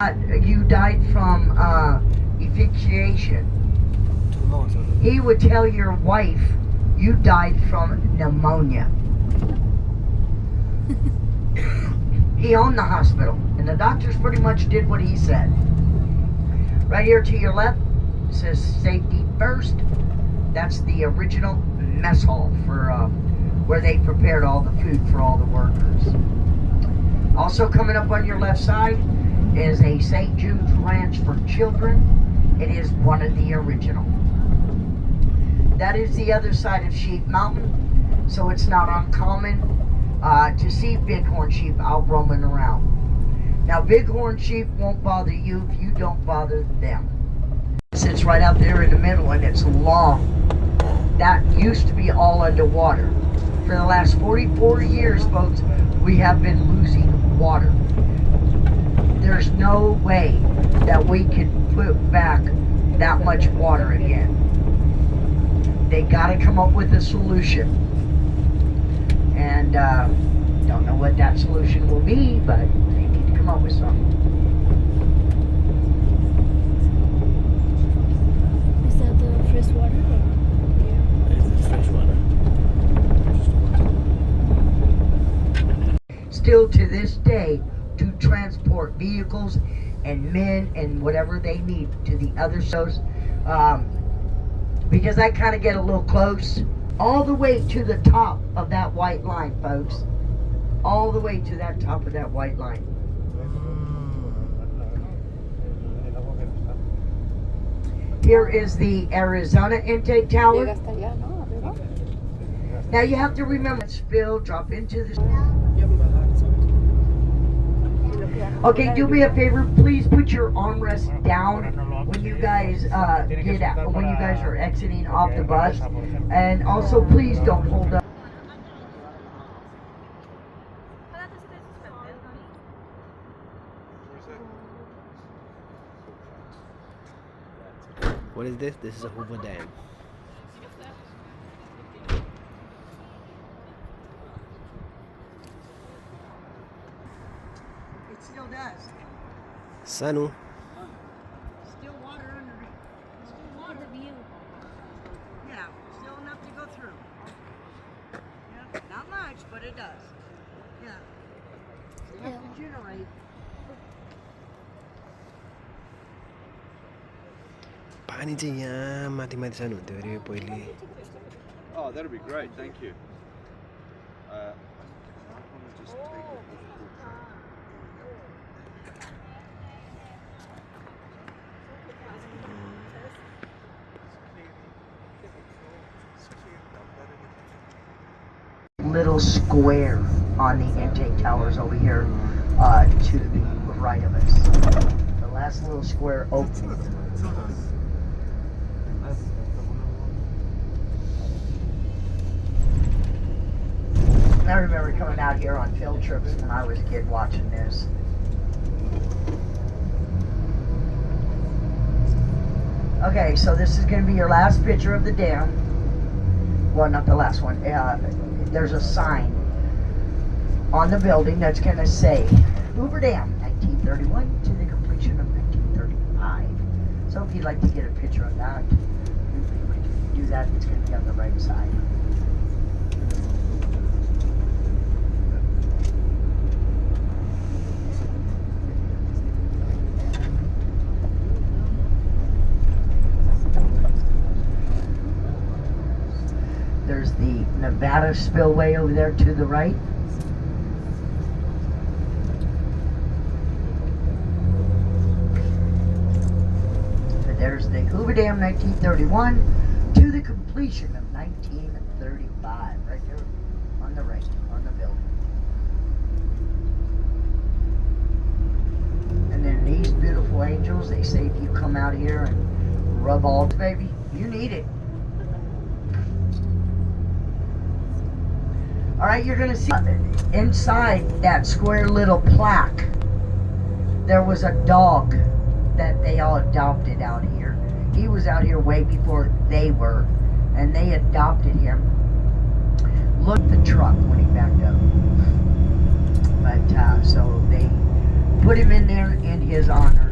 You died from asphyxiation. He would tell your wife you died from pneumonia. He owned the hospital, and the doctors pretty much did what he said. Right here to your left, it says safety first. That's the original mess hall for where they prepared all the food for all the workers. Also coming up on your left side is a St. Jude's Ranch for children. It is one of the original. That is the other side of Sheep Mountain, so it's not uncommon to see bighorn sheep out roaming around. Now, bighorn sheep won't bother you if you don't bother them. It sits right out there in the middle, and it's long. That used to be all underwater. For the last 44 years, folks, we have been losing water. There's no way that we could put back that much water again. They got to come up with a solution. And don't know what that solution will be, but they need to come up with something. Is that the fresh water? Yeah. Is this fresh water? Still to this day, to transport vehicles and men and whatever they need to the other shows, because I kind of get a little close, all the way to the top of that white line, folks. All the way to that top of that white line. Here is the Arizona intake tower. Now you have to remember, spill, drop into the... Okay, do me a favor, please put your armrest down when you guys get out, when you guys are exiting off the bus, and also please don't hold up. What is this? This is a Hoover Dam. It still does. Sanu. Still water under it. Still water view. Yeah, still enough to go through. Yeah, not much, but it does. Yeah. Enough to generate. पानी चाहिँ यहाँ माथि माथि सानो हुन्थ्यो अरे पहिले. Oh, that'd be great. Thank you. I want to just take it. Little square on the intake towers over here to the right of us. The last little square open. I remember coming out here on field trips when I was a kid watching this. Okay, so this is going to be your last picture of the dam. Well, not the last one. There's a sign on the building that's going to say Hoover Dam, 1931 to the completion of 1935. So if you'd like to get a picture of that, do that. It's going to be on the right side. There's the Nevada spillway over there to the right. And there's the Hoover Dam 1931 to the completion of 1935. Right there on the right, on the building. And then these beautiful angels, they say if you come out here and rub all, baby, you need it. All right, you're going to see inside that square little plaque, there was a dog that they all adopted out here. He was out here way before they were, and they adopted him. Look at the truck when he backed up. But so they put him in there in his honor.